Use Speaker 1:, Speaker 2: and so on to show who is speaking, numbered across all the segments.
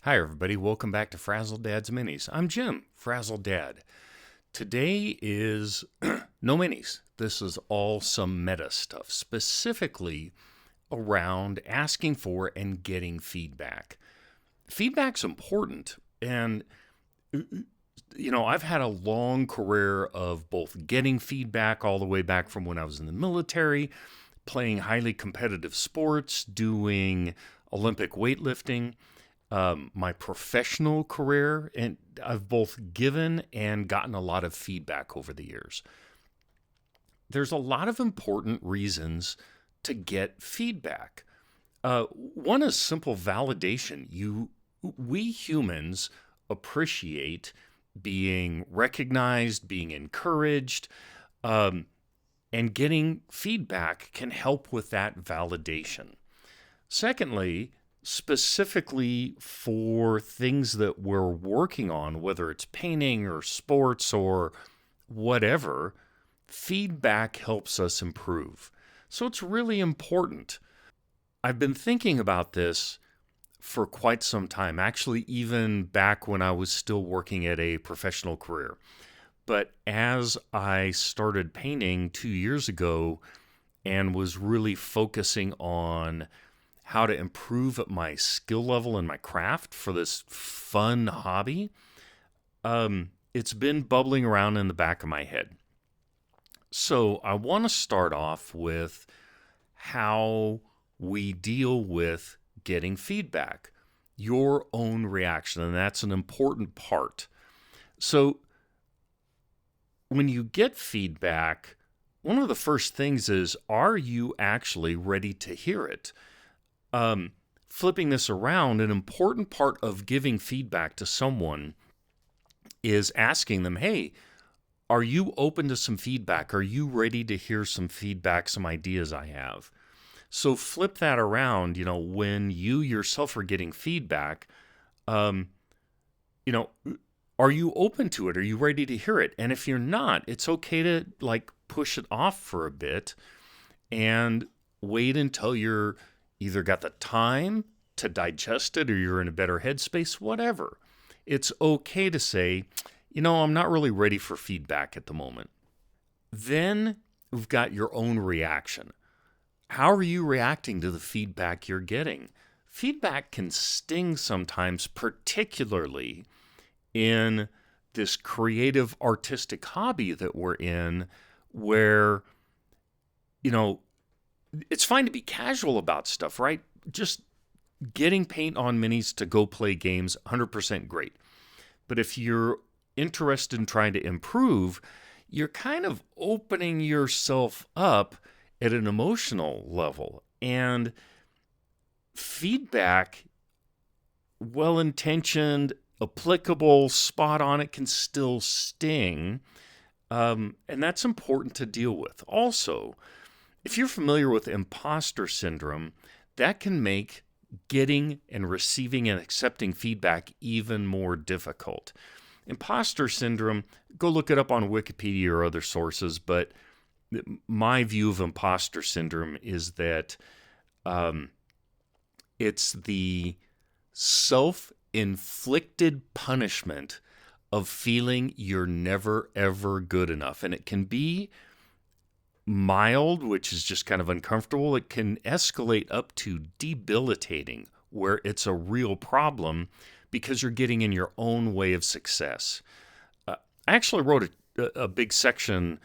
Speaker 1: Hi, everybody. Welcome back to Frazzle Dad's Minis. I'm Jim, Frazzle Dad. Today is no minis. This is all some meta stuff, specifically around asking for and getting feedback. Feedback's important, and I've had a long career of both getting feedback all the way back from when I was in the military, playing highly competitive sports, doing Olympic weightlifting, my professional career, and I've both given and gotten a lot of feedback over the years. There's a lot of important reasons to get feedback. One is simple validation. We humans appreciate being recognized, being encouraged, and getting feedback can help with that validation. Secondly, specifically for things that we're working on, whether it's painting or sports or whatever, feedback helps us improve. So it's really important. I've been thinking about this for quite some time, actually, even back when I was still working at a professional career. But as I started painting 2 years ago and was really focusing on how to improve at my skill level in my craft for this fun hobby, it's been bubbling around in the back of my head. So I want to start off with how we deal with getting feedback, your own reaction, and that's an important part. So when you get feedback, one of the first things is, are you actually ready to hear it? Flipping this around, an important part of giving feedback to someone is asking them, hey, are you open to some feedback? Are you ready to hear some feedback, some ideas I have? So flip that around, when you yourself are getting feedback, are you open to it? Are you ready to hear it? And if you're not, it's okay to push it off for a bit and wait until you're either got the time to digest it or you're in a better headspace, whatever. It's okay to say, I'm not really ready for feedback at the moment. Then we've got your own reaction. How are you reacting to the feedback you're getting? Feedback can sting sometimes, particularly in this creative artistic hobby that we're in, where, it's fine to be casual about stuff, right? Just getting paint on minis to go play games, 100% great. But if you're interested in trying to improve, you're kind of opening yourself up at an emotional level. And feedback, well-intentioned, applicable, spot on, it can still sting. And that's important to deal with. Also, if you're familiar with imposter syndrome, that can make getting and receiving and accepting feedback even more difficult. Imposter syndrome, go look it up on Wikipedia or other sources, but my view of imposter syndrome is that it's the self-inflicted punishment of feeling you're never, ever good enough. And it can be mild, which is just kind of uncomfortable. It can escalate up to debilitating, where it's a real problem because you're getting in your own way of success. I actually wrote a big section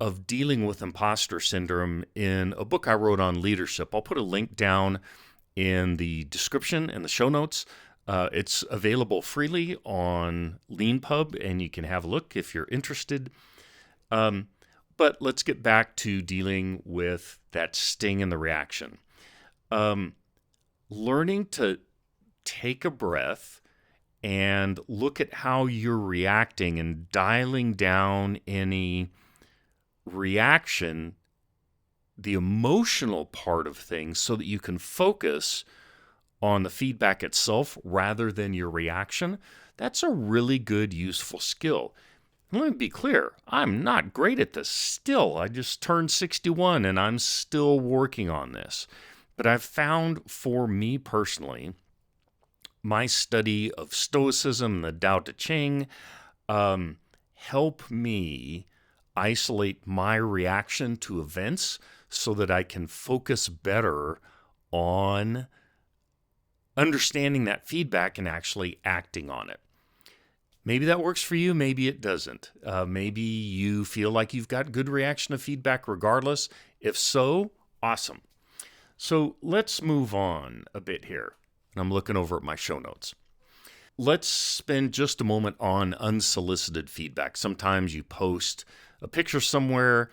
Speaker 1: of dealing with imposter syndrome in a book I wrote on leadership. I'll put a link down in the description and the show notes. It's available freely on LeanPub, and you can have a look if you're interested. But let's get back to dealing with that sting and the reaction. Learning to take a breath and look at how you're reacting and dialing down any reaction, the emotional part of things, so that you can focus on the feedback itself rather than your reaction. That's a really good, useful skill. Let me be clear, I'm not great at this still. I just turned 61 and I'm still working on this. But I've found, for me personally, my study of Stoicism, the Tao Te Ching, help me isolate my reaction to events so that I can focus better on understanding that feedback and actually acting on it. Maybe that works for you, maybe it doesn't. Maybe you feel like you've got good reaction to feedback regardless. If so, awesome. So let's move on a bit here. And I'm looking over at my show notes. Let's spend just a moment on unsolicited feedback. Sometimes you post a picture somewhere,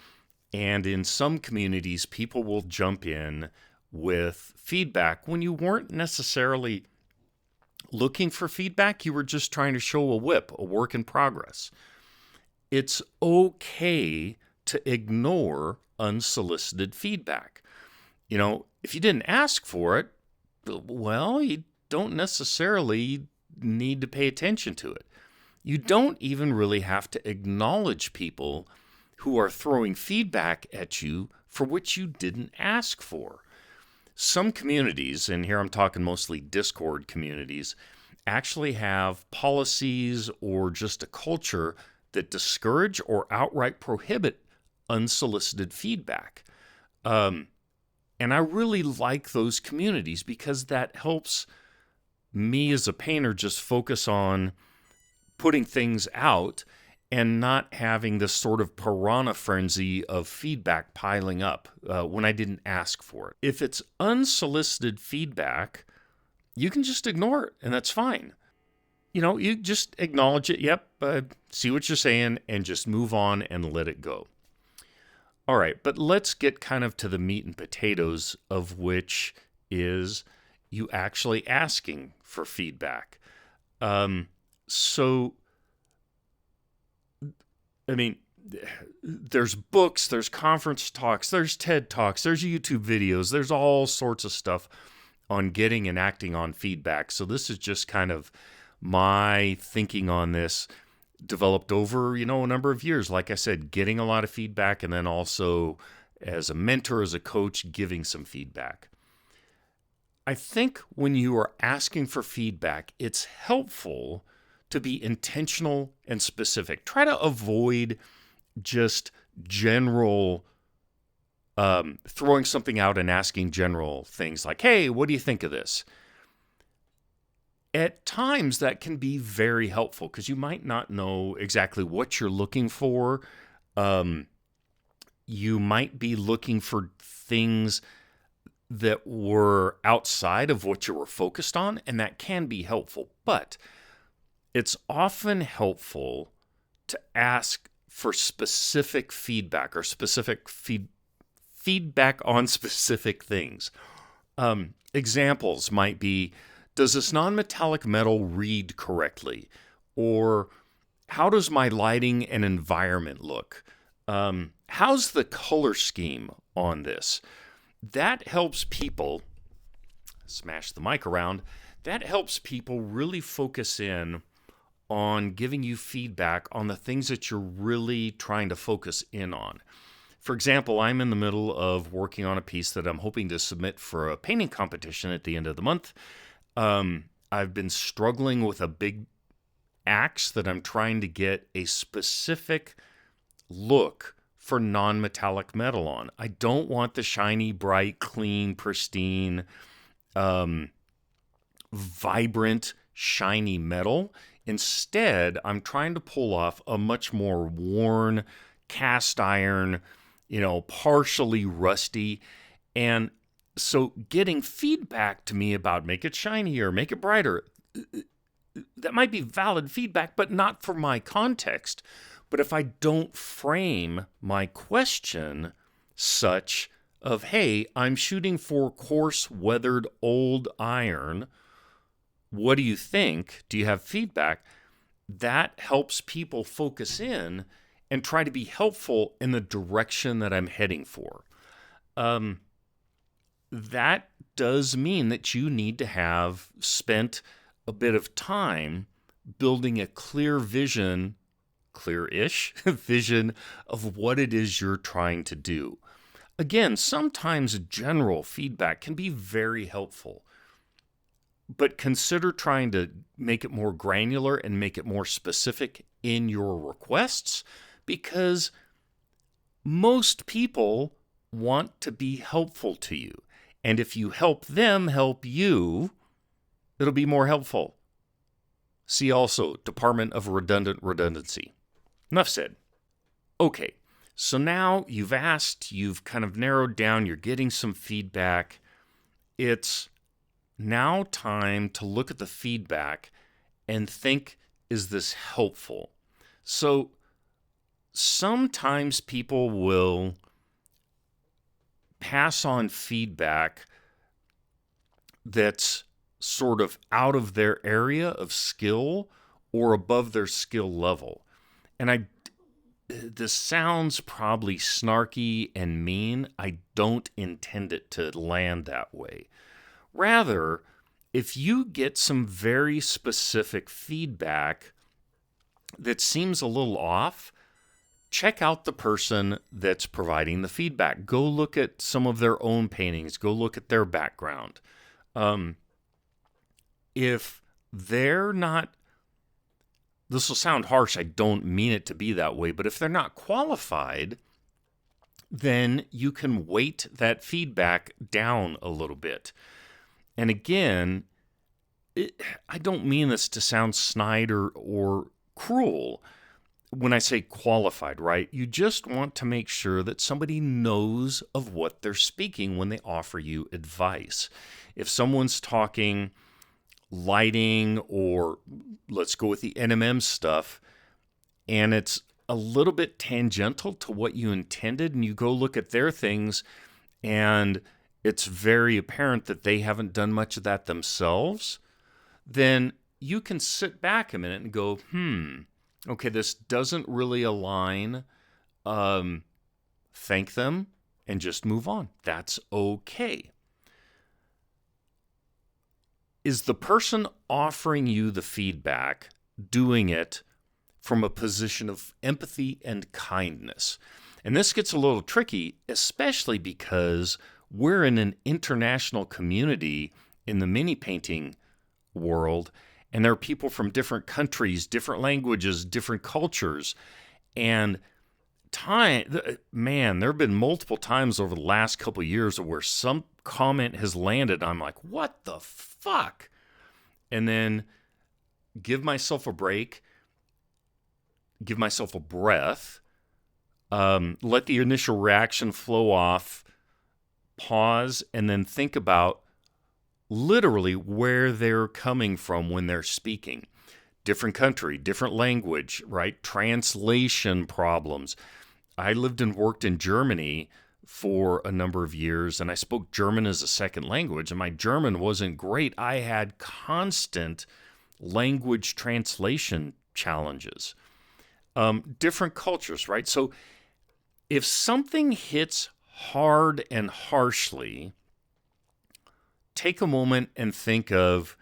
Speaker 1: and in some communities, people will jump in with feedback when you weren't necessarily looking for feedback. You were just trying to show a whip, a work in progress. It's okay to ignore unsolicited feedback. You know, if you didn't ask for it, well, you don't necessarily need to pay attention to it. You don't even really have to acknowledge people who are throwing feedback at you for which you didn't ask for. Some communities, and here I'm talking mostly Discord communities, actually have policies or just a culture that discourage or outright prohibit unsolicited feedback. And I really like those communities because that helps me as a painter just focus on putting things out and not having this sort of piranha frenzy of feedback piling up when I didn't ask for it. If it's unsolicited feedback, you can just ignore it, and that's fine. You know, you just acknowledge it, see what you're saying, and just move on and let it go. All right, but let's get kind of to the meat and potatoes of which is you actually asking for feedback. There's books, there's conference talks, there's TED Talks, there's YouTube videos, there's all sorts of stuff on getting and acting on feedback. So this is just kind of my thinking on this, developed over, a number of years. Like I said, getting a lot of feedback, and then also as a mentor, as a coach, giving some feedback. I think when you are asking for feedback, it's helpful to be intentional and specific. Try to avoid just general throwing something out and asking general things like, hey, what do you think of this? At times that can be very helpful because you might not know exactly what you're looking for. You might be looking for things that were outside of what you were focused on, and that can be helpful. But it's often helpful to ask for specific feedback or specific feedback on specific things. Examples might be, does this non-metallic metal read correctly? Or how does my lighting and environment look? How's the color scheme on this? That helps people, smash the mic around, that helps people really focus in on giving you feedback on the things that you're really trying to focus in on. For example, I'm in the middle of working on a piece that I'm hoping to submit for a painting competition at the end of the month. I've been struggling with a big axe that I'm trying to get a specific look for non-metallic metal on. I don't want the shiny, bright, clean, pristine, vibrant, shiny metal. Instead, I'm trying to pull off a much more worn, cast iron, partially rusty. And so getting feedback to me about make it shinier, make it brighter, that might be valid feedback, but not for my context. But if I don't frame my question such of, hey, I'm shooting for coarse, weathered, old iron, what do you think? Do you have feedback? That helps people focus in and try to be helpful in the direction that I'm heading for. That does mean that you need to have spent a bit of time building a clear vision, clear-ish vision of what it is you're trying to do. Again, sometimes general feedback can be very helpful. but consider trying to make it more granular and make it more specific in your requests, because most people want to be helpful to you. And if you help them help you, it'll be more helpful. See also Department of Redundancy. Enough said. Okay, so now you've asked, you've kind of narrowed down, you're getting some feedback. It's now time to look at the feedback and think, is this helpful? So sometimes people will pass on feedback that's sort of out of their area of skill or above their skill level. And this sounds probably snarky and mean. I don't intend it to land that way. Rather, if you get some very specific feedback that seems a little off, check out the person that's providing the feedback. Go look at some of their own paintings. Go look at their background. If they're not, this will sound harsh, I don't mean it to be that way, but if they're not qualified, then you can weight that feedback down a little bit. And again, I don't mean this to sound snide or cruel when I say qualified, right? You just want to make sure that somebody knows of what they're speaking when they offer you advice. If someone's talking lighting, or let's go with the NMM stuff, and it's a little bit tangential to what you intended, and you go look at their things, and it's very apparent that they haven't done much of that themselves, then you can sit back a minute and go, okay, this doesn't really align. Thank them and just move on. That's okay. Is the person offering you the feedback doing it from a position of empathy and kindness? And this gets a little tricky, especially because we're in an international community in the mini painting world, and there are people from different countries, different languages, different cultures. And there have been multiple times over the last couple of years where some comment has landed. I'm like, what the fuck? And then give myself a break, give myself a breath, let the initial reaction flow off, pause, and then think about literally where they're coming from when they're speaking. Different country, different language, right? Translation problems. I lived and worked in Germany for a number of years, and I spoke German as a second language, and my German wasn't great. I had constant language translation challenges. Different cultures, right? So if something hits hard and harshly, take a moment and think of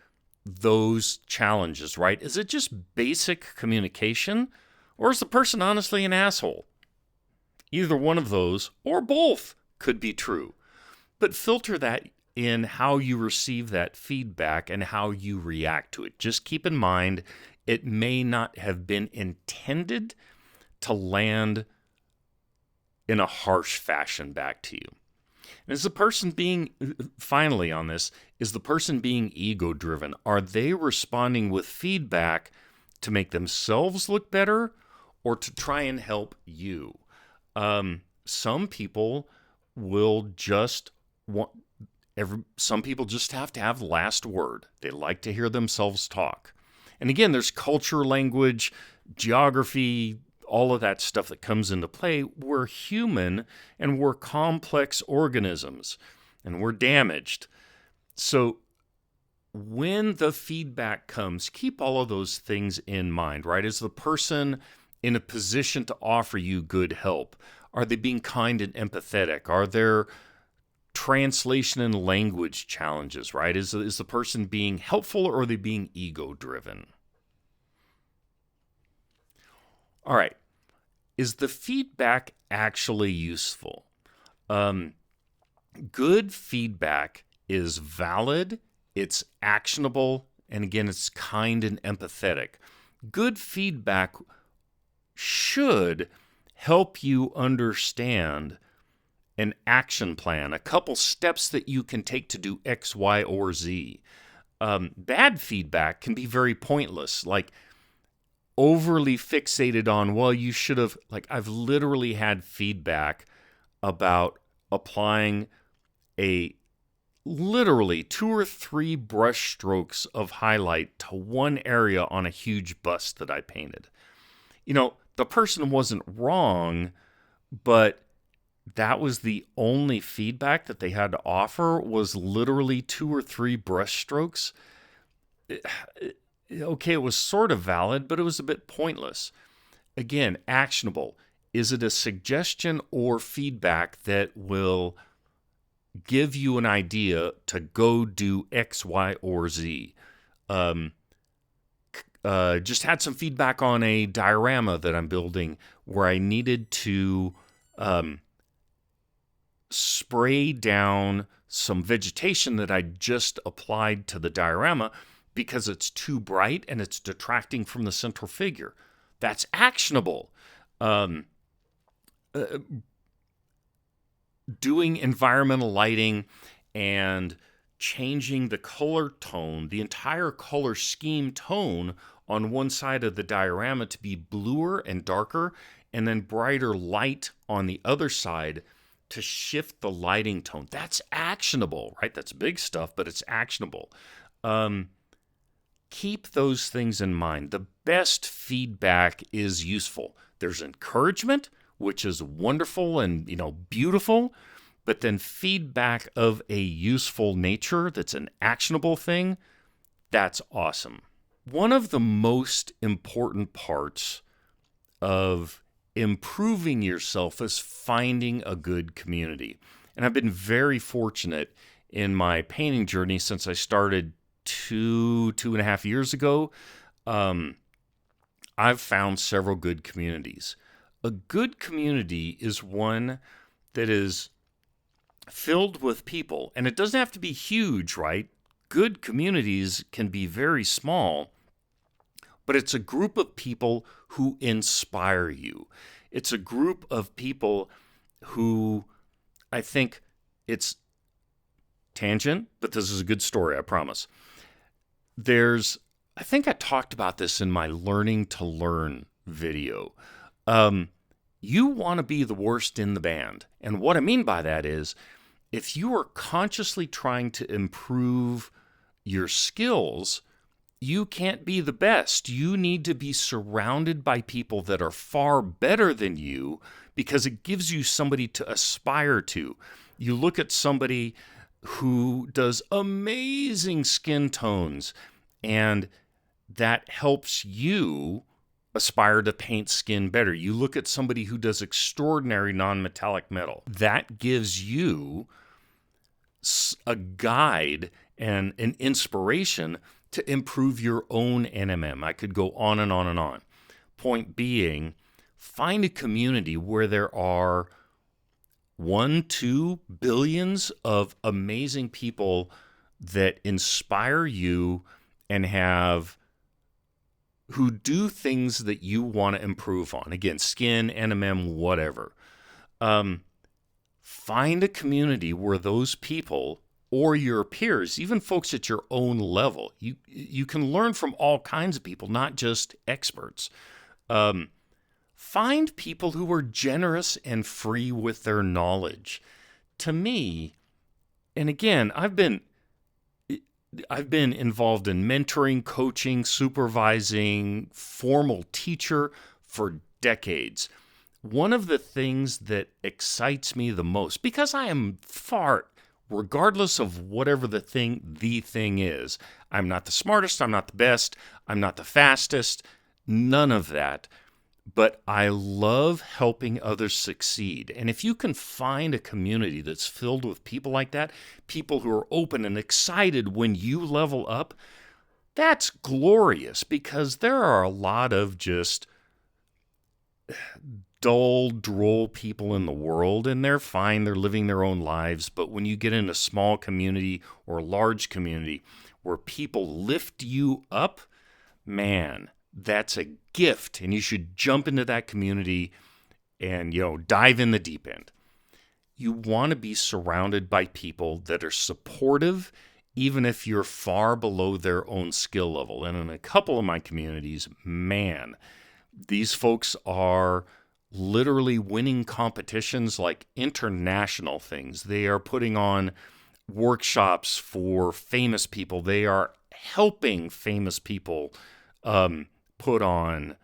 Speaker 1: those challenges, right? Is it just basic communication, or is the person honestly an asshole? Either one of those, or both, could be true. But filter that in how you receive that feedback and how you react to it. Just keep in mind, it may not have been intended to land in a harsh fashion back to you. And is the person being, finally on this, is the person being ego-driven? Are they responding with feedback to make themselves look better or to try and help you? Some people will just some people just have to have the last word. They like to hear themselves talk. And again, there's culture, language, geography, all of that stuff that comes into play. We're human and we're complex organisms and we're damaged. So when the feedback comes, keep all of those things in mind, right? Is the person in a position to offer you good help? Are they being kind and empathetic? Are there translation and language challenges, right? Is the person being helpful, or are they being ego-driven? All right. Is the feedback actually useful? Good feedback is valid It's actionable, and again, it's kind and empathetic. Good feedback should help you understand an action plan, a couple steps that you can take to do X, Y, or Z. Bad feedback can be very pointless, like overly fixated on, well, you should have, like, I've literally had feedback about applying literally 2 or 3 brush strokes of highlight to one area on a huge bust that I painted. The person wasn't wrong, but that was the only feedback that they had to offer, was literally 2 or 3 brush strokes. Okay, it was sort of valid, but it was a bit pointless. Again, actionable. Is it a suggestion or feedback that will give you an idea to go do X, Y, or Z? Just had some feedback on a diorama that I'm building where I needed to spray down some vegetation that I just applied to the diorama because it's too bright and it's detracting from the central figure. That's actionable. Doing environmental lighting and changing the color tone, the entire color scheme tone on one side of the diorama to be bluer and darker, and then brighter light on the other side to shift the lighting tone. That's actionable, right? That's big stuff, but it's actionable. Keep those things in mind. The best feedback is useful. There's encouragement, which is wonderful and, beautiful, but then feedback of a useful nature that's an actionable thing, that's awesome. One of the most important parts of improving yourself is finding a good community. And I've been very fortunate in my painting journey since I started 2.5 years ago. I've found several good communities. A good community is one that is filled with people, and it doesn't have to be huge, right? Good communities can be very small, but it's a group of people who inspire you. It's a group of people who, I think, it's tangent, but this is a good story, I promise. I think I talked about this in my Learning to Learn video. You want to be the worst in the band. And what I mean by that is, if you are consciously trying to improve your skills, you can't be the best. You need to be surrounded by people that are far better than you, because it gives you somebody to aspire to. You look at somebody who does amazing skin tones, and that helps you aspire to paint skin better. You look at somebody who does extraordinary non-metallic metal. That gives you a guide and an inspiration to improve your own NMM. I could go on and on and on. Point being, find a community where there are 1-2 billions of amazing people that inspire you and who do things that you want to improve on. Again, skin, NMM, whatever. Find a community where those people, or your peers, even folks at your own level, you can learn from all kinds of people, not just experts. Find people who are generous and free with their knowledge. To me, and again, I've been involved in mentoring, coaching, supervising, formal teacher for decades. One of the things that excites me the most, because I am regardless of whatever the thing is, I'm not the smartest, I'm not the best, I'm not the fastest, none of that. But I love helping others succeed. And if you can find a community that's filled with people like that, people who are open and excited when you level up, that's glorious, because there are a lot of just dull, droll people in the world, and they're fine. They're living their own lives. But when you get in a small community or a large community where people lift you up, man, that's a gift. And you should jump into that community and, dive in the deep end. You want to be surrounded by people that are supportive, even if you're far below their own skill level. And in a couple of my communities, man, these folks are literally winning competitions, like international things. They are putting on workshops for famous people. They are helping famous people put on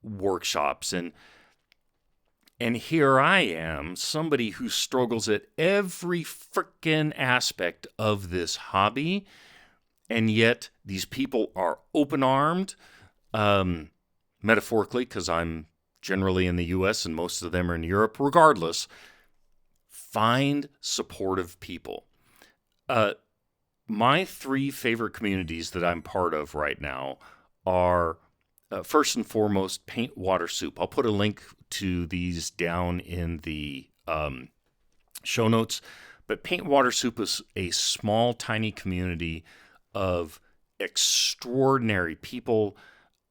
Speaker 1: workshops. And here I am, somebody who struggles at every frickin' aspect of this hobby, and yet these people are open-armed, metaphorically, because I'm generally in the U.S. and most of them are in Europe. Regardless, find supportive people. My 3 favorite communities that I'm part of right now are, first and foremost, Paint Water Soup. I'll put a link to these down in the show notes. But Paint Water Soup is a small, tiny community of extraordinary people.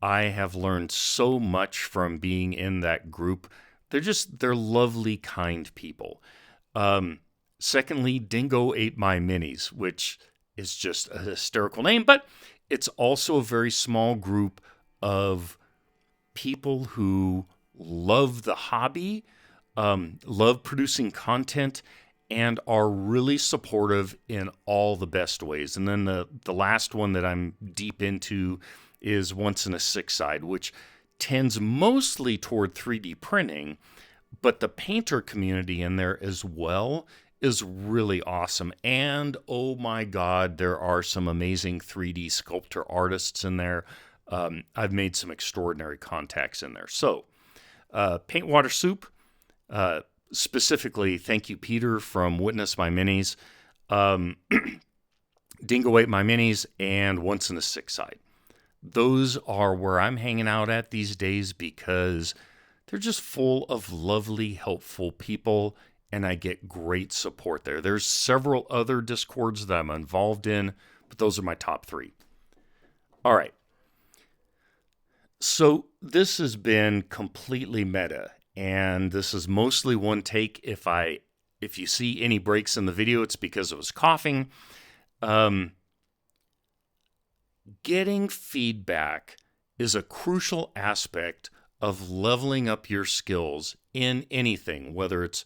Speaker 1: I have learned so much from being in that group. They're lovely, kind people. Secondly, Dingo Ate My Minis, which is just a hysterical name, but it's also a very small group of people who love the hobby, love producing content, and are really supportive in all the best ways. And then the last one that I'm deep into is Once in a Six Side, which tends mostly toward 3D printing, but the painter community in there as well is really awesome. And oh my God, there are some amazing 3D sculptor artists in there. I've made some extraordinary contacts in there. So, Paint Water Soup, specifically, thank you, Peter from Witness My Minis, Dingo Ate My Minis, and Once in a Six Side. Those are where I'm hanging out at these days because they're just full of lovely, helpful people, and I get great support there. There's several other Discords that I'm involved in, but those are my top 3. All right. So this has been completely meta, and this is mostly one take. If you see any breaks in the video, it's because I was coughing. Getting feedback is a crucial aspect of leveling up your skills in anything, whether it's,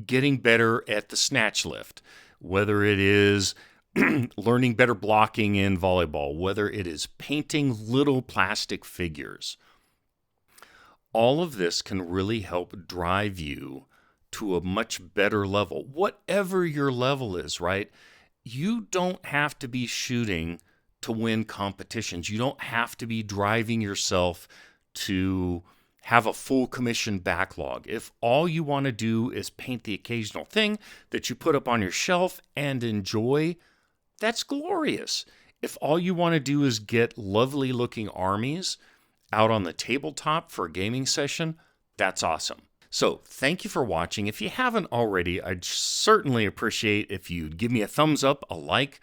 Speaker 1: getting better at the snatch lift, whether it is learning better blocking in volleyball, whether it is painting little plastic figures. All of this can really help drive you to a much better level, whatever your level is, right? You don't have to be shooting to win competitions. You don't have to be driving yourself to have a full commission backlog. If all you want to do is paint the occasional thing that you put up on your shelf and enjoy, that's glorious. If all you want to do is get lovely looking armies out on the tabletop for a gaming session, that's awesome. So thank you for watching. If you haven't already, I'd certainly appreciate if you'd give me a thumbs up, a like.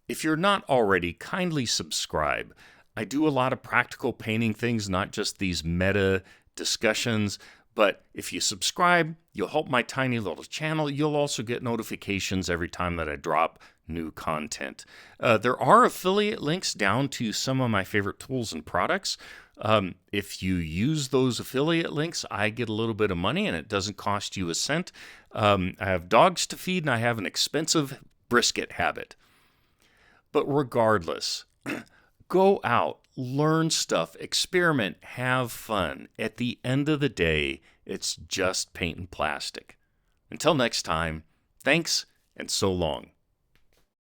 Speaker 1: If you're not already, kindly subscribe. I do a lot of practical painting things, not just these meta discussions, but if you subscribe, you'll help my tiny little channel. You'll also get notifications every time that I drop new content. There are affiliate links down to some of my favorite tools and products. If you use those affiliate links, I get a little bit of money and it doesn't cost you a cent. I have dogs to feed and I have an expensive brisket habit. But regardless, go out, learn stuff, experiment, have fun. At the end of the day, it's just paint and plastic. Until next time, thanks and so long.